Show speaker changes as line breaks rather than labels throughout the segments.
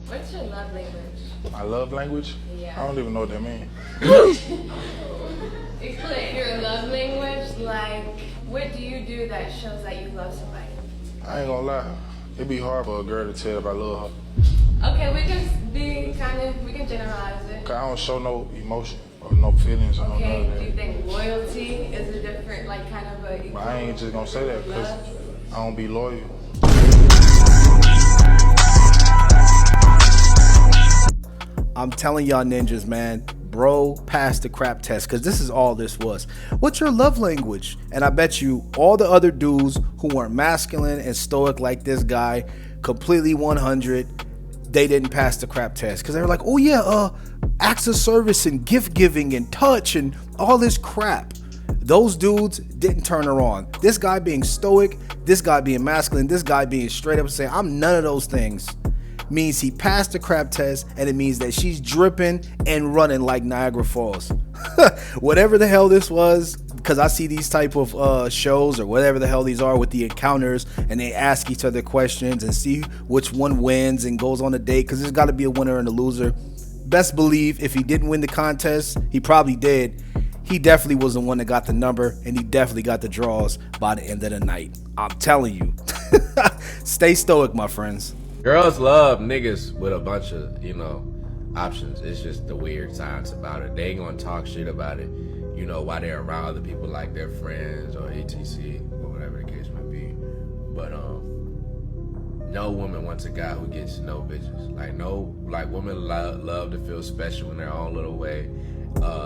What's your love language?
My love language?
Yeah.
I don't even know what that means.
Explain your love language. Like, what do you do that shows that you love somebody?
I ain't gonna lie. It'd be hard for a girl to tell if I love her.
Okay, we can generalize it.
Cause I don't show no emotion or no feelings or no none
Okay,
of
do you
that.
think loyalty is a different, like, kind of a...
But I ain't just gonna say that because I don't be loyal.
I'm telling y'all ninjas, man, bro passed the crap test because this is all this was. What's your love language? And I bet you all the other dudes who weren't masculine and stoic like this guy, completely 100, they didn't pass the crap test because they were like, oh yeah, acts of service and gift giving and touch and all this crap. Those dudes didn't turn her on. This guy being stoic, this guy being masculine, this guy being straight up and saying, I'm none of those things, means he passed the crap test, and it means that she's dripping and running like Niagara Falls. Whatever the hell this was, because I see these type of shows or whatever the hell these are with the encounters, and they ask each other questions and see which one wins and goes on a date, because there's got to be a winner and a loser. Best believe if he didn't win the contest, he probably did. He definitely was the one that got the number, and he definitely got the draws by the end of the night. I'm telling you. Stay stoic, my friends.
Girls love niggas with a bunch of, options. It's just the weird science about it. They ain't gonna talk shit about it, while they're around other people like their friends or etc or whatever the case might be. But no woman wants a guy who gets no bitches. Like women love to feel special in their own little way.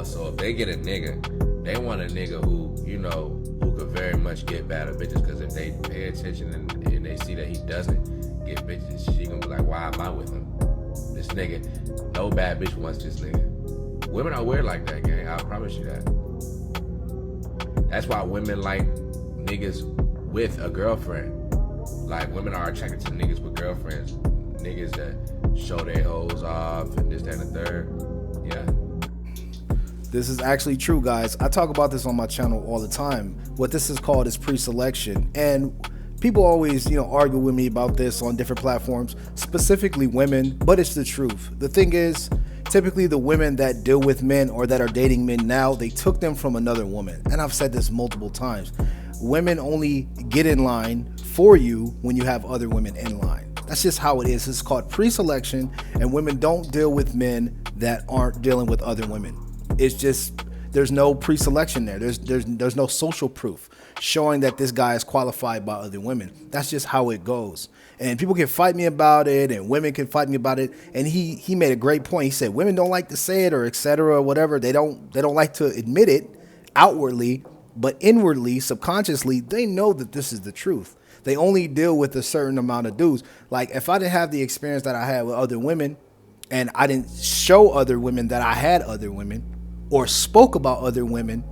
So if they get a nigga, they want a nigga who could very much get better bitches. Because if they pay attention and they see that he doesn't get bitches, she gonna be like, why am I with him? This nigga, no bad bitch wants this nigga. Women are weird like that, gang. I promise you that. That's why women like niggas with a girlfriend. Like, women are attracted to niggas with girlfriends. Niggas that show their hoes off and this, that, and the third. Yeah.
This is actually true, guys. I talk about this on my channel all the time. What this is called is pre-selection. And people always, argue with me about this on different platforms, specifically women, but it's the truth. The thing is, typically the women that deal with men or that are dating men now, they took them from another woman. And I've said this multiple times. Women only get in line for you when you have other women in line. That's just how it is. It's called pre-selection, and women don't deal with men that aren't dealing with other women. It's just, there's no pre-selection there. There's no social proof showing that this guy is qualified by other women. That's just how it goes. And people can fight me about it, and women can fight me about it. And he made a great point. He said women don't like to say it or etc. or whatever. They don't like to admit it outwardly, but inwardly, subconsciously, they know that this is the truth. They only deal with a certain amount of dudes. Like, if I didn't have the experience that I had with other women, and I didn't show other women that I had other women, or spoke about other women,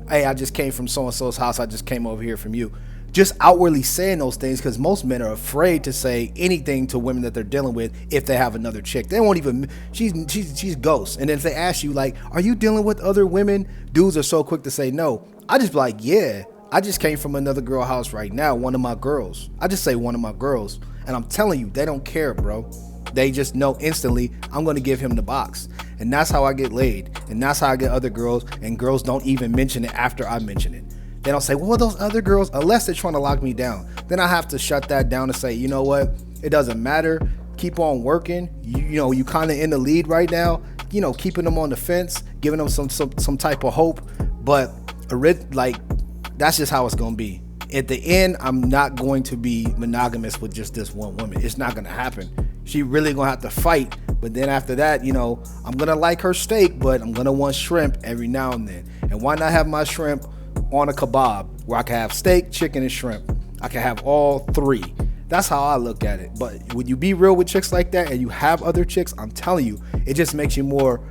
hey, I just came from so-and-so's house, I just came over here from you. Just outwardly saying those things, because most men are afraid to say anything to women that they're dealing with if they have another chick. They won't even, she's ghost. And then if they ask you, like, are you dealing with other women? Dudes are so quick to say no. I just be like, yeah, I just came from another girl house right now, one of my girls. I just say one of my girls. And I'm telling you, they don't care, bro. They just know instantly, I'm going to give him the box. And that's how I get laid. And that's how I get other girls. And girls don't even mention it after I mention it. They don't say, well, those other girls, unless they're trying to lock me down. Then I have to shut that down and say, you know what? It doesn't matter. Keep on working. You kind of in the lead right now. Keeping them on the fence, giving them some type of hope. But that's just how it's going to be. At the end, I'm not going to be monogamous with just this one woman. It's not going to happen. She really gonna have to fight. But then after that, I'm gonna like her steak, but I'm gonna want shrimp every now and then. And why not have my shrimp on a kebab where I can have steak, chicken, and shrimp? I can have all three. That's how I look at it. But when you be real with chicks like that and you have other chicks, I'm telling you, it just makes you more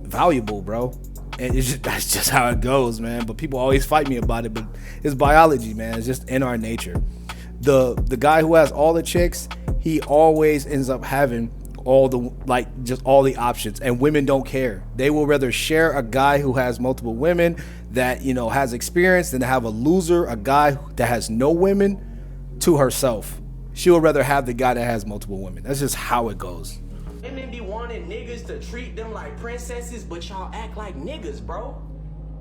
valuable, bro. And that's just how it goes, man. But people always fight me about it. But it's biology, man. It's just in our nature. The guy who has all the chicks, he always ends up having all the options, and women don't care. They will rather share a guy who has multiple women that has experience than to have a loser, a guy that has no women, to herself. She would rather have the guy that has multiple women. That's just how it goes.
Women be wanting niggas to treat them like princesses, but y'all act like niggas, bro.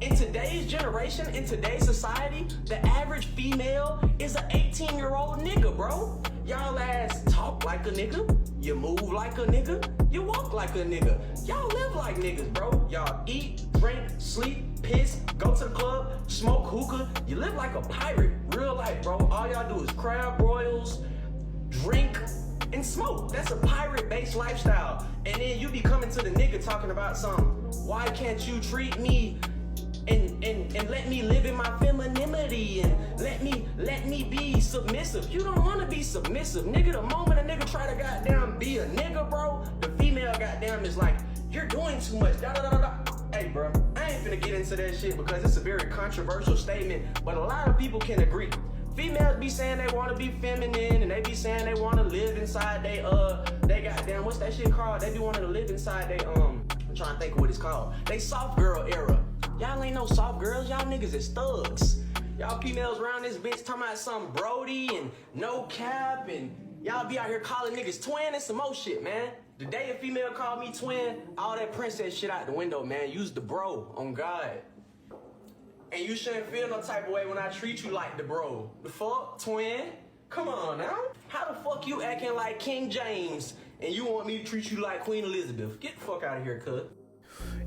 In today's generation, in today's society, the average female is an 18-year-old nigga, bro. Y'all ass talk like a nigga, you move like a nigga, you walk like a nigga. Y'all live like niggas, bro. Y'all eat, drink, sleep, piss, go to the club, smoke hookah. You live like a pirate, real life, bro. All y'all do is crab broils, drink, and smoke. That's a pirate-based lifestyle. And then you be coming to the nigga talking about something. Why can't you treat me and let me live in my femininity and let me be submissive? You don't want to be submissive, nigga. The moment a nigga try to goddamn be a nigga, bro, the female goddamn is like, you're doing too much. Da, da, da, da, da. Hey, bro, I ain't finna get into that shit because it's a very controversial statement, but a lot of people can agree. Females be saying they want to be feminine and they be saying they want to live inside they goddamn, what's that shit called? They be wanting to live inside they I'm trying to think of what it's called. They soft girl era. Y'all ain't no soft girls, y'all niggas is thugs. Y'all females around this bitch talking about some Brody and no cap, and y'all be out here calling niggas twin and some more shit, man. The day a female called me twin, all that princess shit out the window, man. Use the bro, on God. And you shouldn't feel no type of way when I treat you like the bro. The fuck, twin? Come on now. How the fuck you acting like King James and you want me to treat you like Queen Elizabeth? Get the fuck out of here, cuz.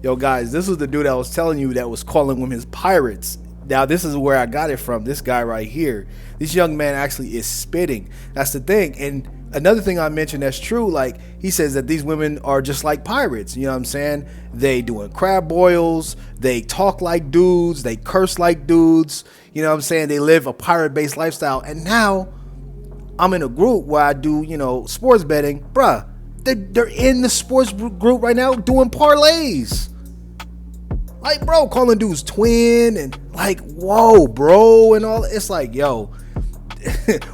Yo, guys, this was the dude I was telling you that was calling women pirates. Now, this is where I got it from. This guy right here. This young man actually is spitting. That's the thing. And another thing I mentioned that's true, like, he says that these women are just like pirates. You know what I'm saying? They doing crab boils. They talk like dudes. They curse like dudes. You know what I'm saying? They live a pirate-based lifestyle. And now I'm in a group where I do, you know, sports betting. Bruh, they're in the sports group right now doing parlays. Like, bro, calling dudes twin and like, whoa, bro, and all. It's like, yo,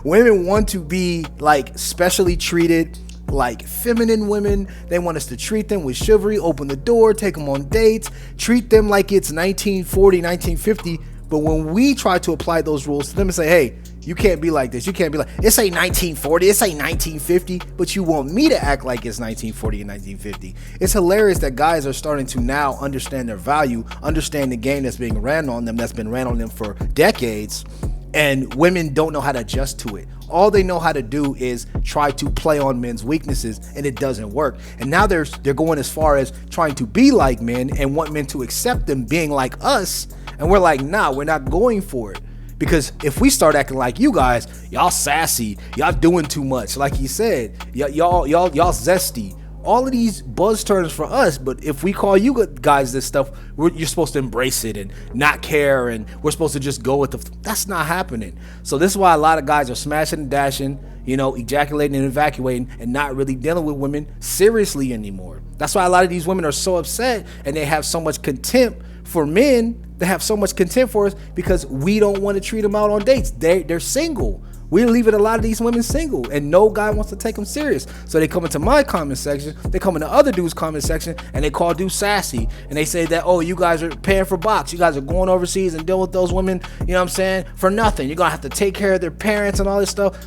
women want to be like specially treated like feminine women. They want us to treat them with chivalry, open the door, take them on dates, treat them like it's 1940, 1950. But when we try to apply those rules to them and say, hey, you can't be like this. You can't be like, it's ain't 1940, it's ain't 1950, but you want me to act like it's 1940 and 1950. It's hilarious that guys are starting to now understand their value, understand the game that's being ran on them, that's been ran on them for decades, and women don't know how to adjust to it. All they know how to do is try to play on men's weaknesses, and it doesn't work. And now they're going as far as trying to be like men and want men to accept them being like us, and we're like, nah, we're not going for it. Because if we start acting like you guys, y'all sassy, y'all doing too much, like he said, y'all zesty, all of these buzz terms for us. But if we call you guys this stuff, you're supposed to embrace it and not care, and we're supposed to just go with that's not happening. So this is why a lot of guys are smashing and dashing, you know, ejaculating and evacuating, and not really dealing with women seriously anymore. That's why a lot of these women are so upset, and they have so much contempt for men. They have so much contempt for us because we don't want to treat them out on dates. They're single. We're leaving a lot of these women single, and no guy wants to take them serious. So they come into my comment section, they come into other dudes' comment section, and they call dudes sassy, and they say that, oh, you guys are paying for box, you guys are going overseas and dealing with those women, you know what I'm saying, for nothing. You're gonna have to take care of their parents and all this stuff.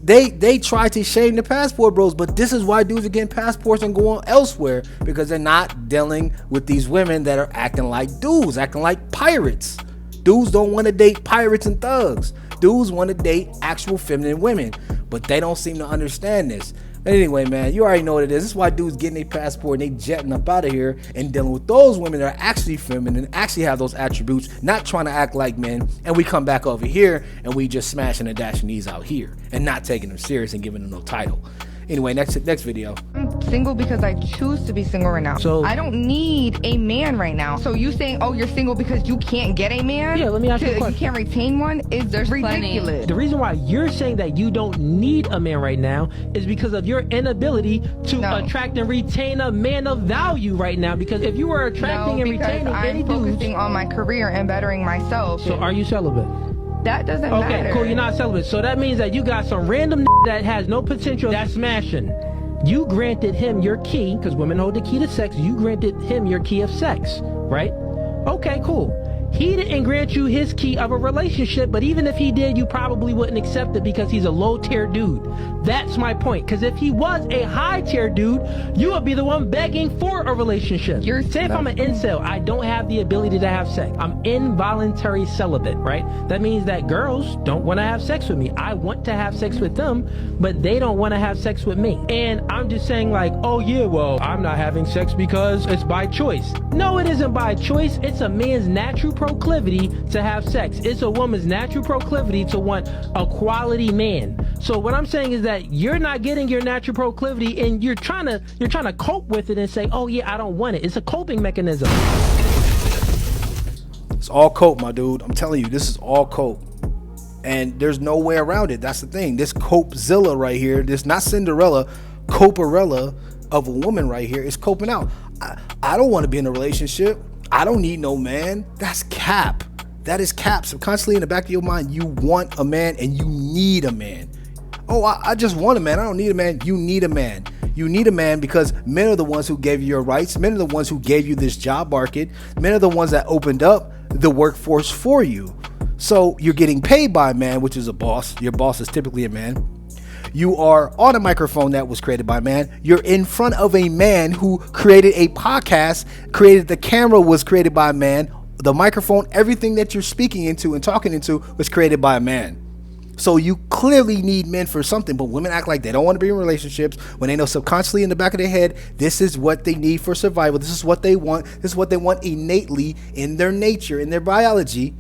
They try to shame the passport bros, but this is why dudes are getting passports and going elsewhere, because they're not dealing with these women that are acting like dudes, acting like pirates. Dudes don't want to date pirates and thugs. Dudes want to date actual feminine women, but they don't seem to understand this. But anyway, man, you already know what it is. This is why dudes getting their passport and they jetting up out of here and dealing with those women that are actually feminine, actually have those attributes, not trying to act like men. And we come back over here and we just smashing and dashing these out here and not taking them serious and giving them no title. Anyway, next video.
I'm single because I choose to be single right now. So I don't need a man right now. So you saying, oh, you're single because you can't get a man?
Yeah, let me ask you a question.
You can't retain one? Is ridiculous.
The reason why you're saying that you don't need a man right now is because of your inability to attract and retain a man of value right now. Because if you were attracting and retaining any dudes...
I'm focusing on my career and bettering myself.
So are you celibate?
That doesn't matter.
Okay, cool, you're not celibate. So that means that you got some random that has no potential that's smashing. You granted him your key, because women hold the key to sex. You granted him your key of sex, right? Okay, cool. He didn't grant you his key of a relationship, but even if he did, you probably wouldn't accept it because he's a low tier dude. That's my point. Because if he was a high tier dude, you would be the one begging for a relationship. Say if I'm an incel, I don't have the ability to have sex. I'm involuntary celibate, right? That means that girls don't want to have sex with me. I want to have sex with them, but they don't want to have sex with me. And I'm just saying like, oh yeah, well, I'm not having sex because it's by choice. No, it isn't by choice. It's a man's natural proclivity to have sex. It's a woman's natural proclivity to want a quality man. So what I'm saying is that you're not getting your natural proclivity and you're trying to cope with it and say, oh yeah, I don't want it. It's a coping mechanism.
It's all cope, my dude. I'm telling you, this is all cope. And there's no way around it. That's the thing. This Copezilla right here, this not Cinderella, Coperella of a woman right here is coping out. I don't want to be in a relationship. I don't need no man. That's cap. That is cap. Subconsciously in the back of your mind, you want a man and you need a man. Oh, I just want a man. I don't need a man. You need a man. You need a man because men are the ones who gave you your rights. Men are the ones who gave you this job market. Men are the ones that opened up the workforce for you. So you're getting paid by a man, which is a boss. Your boss is typically a man. You are on a microphone that was created by a man. You're in front of a man who created a podcast, created the camera was created by a man. The microphone, everything that you're speaking into and talking into was created by a man. So you clearly need men for something, but women act like they don't want to be in relationships when they know subconsciously in the back of their head, this is what they need for survival. This is what they want. This is what they want innately in their nature, in their biology.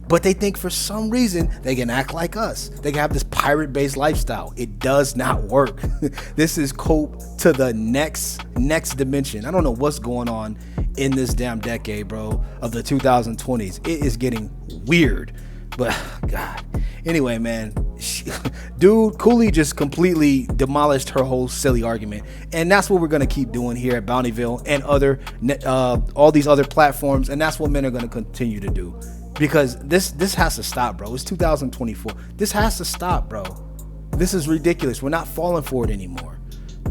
But they think for some reason they can act like us. They can have this pirate-based lifestyle. It does not work. This is cope to the next dimension. I don't know what's going on in this damn decade, bro, of the 2020s. It is getting weird. But God. Anyway, man, dude, Cooley just completely demolished her whole silly argument. And that's what we're going to keep doing here at Bountyville and all these other platforms. And that's what men are going to continue to do. Because this has to stop, bro. It's 2024. This has to stop, bro. This is ridiculous. We're not falling for it anymore.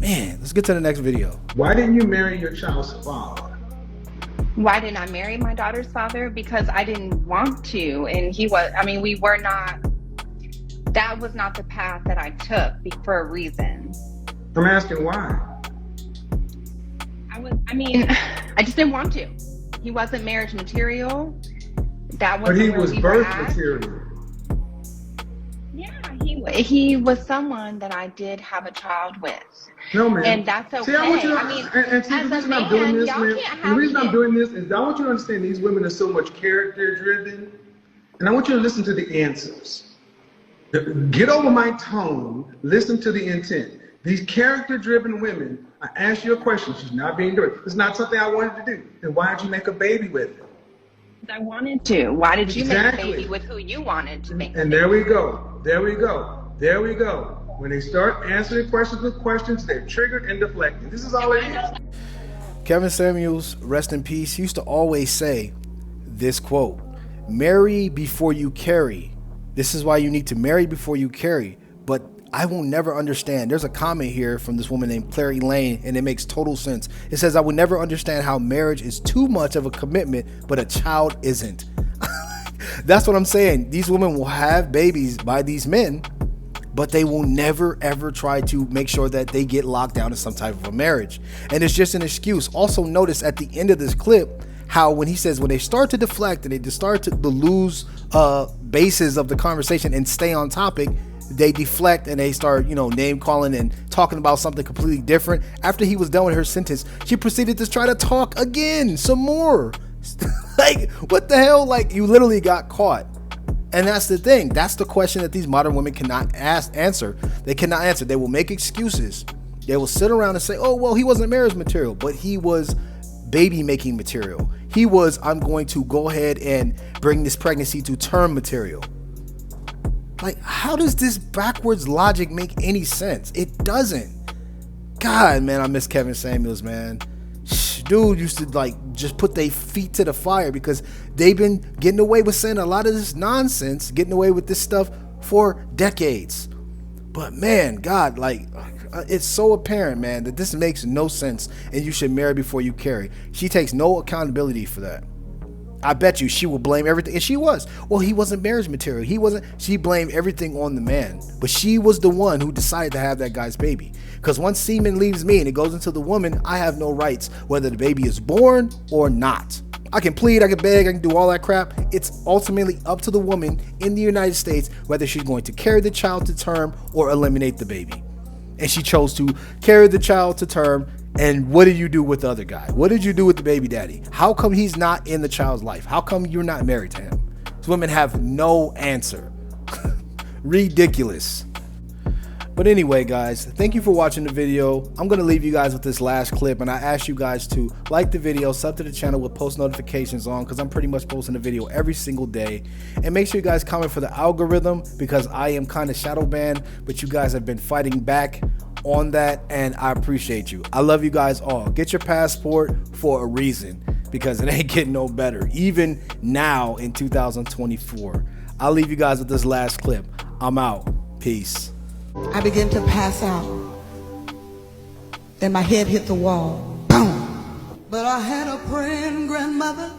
Man, let's get to the next video.
Why didn't you marry your child's father?
Why didn't I marry my daughter's father? Because I didn't want to. And we were not, that was not the path that I took for a reason.
I'm asking why.
I just didn't want to. He wasn't marriage material.
But he was birth material.
Yeah, he was someone that I did have a child with.
No, man.
And that's okay.
See, I want you to, the reason I'm doing this, man, the reason I'm doing this is I want you to understand these women are so much character driven, and I want you to listen to the answers. Get over my tone, listen to the intent. These character driven women, I asked you a question, she's not being direct. It's not something I wanted to do. Then why did you make a baby with it?
I wanted to. Why did you make a baby with who you wanted to make?
And there we go. There we go. There we go. When they start answering questions with questions, they're triggered and deflected. This is all it is.
Kevin Samuels, rest in peace, used to always say this quote: marry before you carry. This is why you need to marry before you carry. But I will never understand. There's a comment here from this woman named Claire Elaine, and it makes total sense. It says, I will never understand how marriage is too much of a commitment, but a child isn't. That's what I'm saying. These women will have babies by these men, but they will never, ever try to make sure that they get locked down in some type of a marriage. And it's just an excuse. Also notice at the end of this clip, how when he says, when they start to deflect and they just start to lose bases of the conversation and stay on topic, they deflect and they start, name calling and talking about something completely different. After he was done with her sentence, she proceeded to try to talk again, some more. Like, what the hell? Like, you literally got caught. And that's the thing. That's the question that these modern women cannot answer. They cannot answer. They will make excuses. They will sit around and say, oh, well, he wasn't marriage material, but he was baby making material. He was, I'm going to go ahead and bring this pregnancy to term material. Like, how does this backwards logic make any sense? It doesn't. God, man, I miss Kevin Samuels, man. Dude used to just put their feet to the fire because they've been getting away with saying a lot of this nonsense, getting away with this stuff for decades. But man, God, it's so apparent, man, that this makes no sense and you should marry before you carry. She takes no accountability for that. I bet you she will blame everything. And she was. Well, he wasn't marriage material. He wasn't. She blamed everything on the man. But she was the one who decided to have that guy's baby. Because once semen leaves me and it goes into the woman, I have no rights, whether the baby is born or not. I can plead, I can beg, I can do all that crap. It's ultimately up to the woman in the United States whether she's going to carry the child to term or eliminate the baby. And she chose to carry the child to term. And what did you do with the other guy? What did you do with the baby daddy? How come he's not in the child's life? How come you're not married to him? These women have no answer. Ridiculous. But anyway, guys, thank you for watching the video. I'm going to leave you guys with this last clip, and I ask you guys to like the video, sub to the channel with post notifications on, because I'm pretty much posting a video every single day. And make sure you guys comment for the algorithm, because I am kind of shadow banned, but you guys have been fighting back on that, and I appreciate you. I love you guys all. Get your passport for a reason, because it ain't getting no better, even now in 2024. I'll leave you guys with this last clip. I'm out. Peace.
I began to pass out. Then my head hit the wall. Boom. But I had a praying grandmother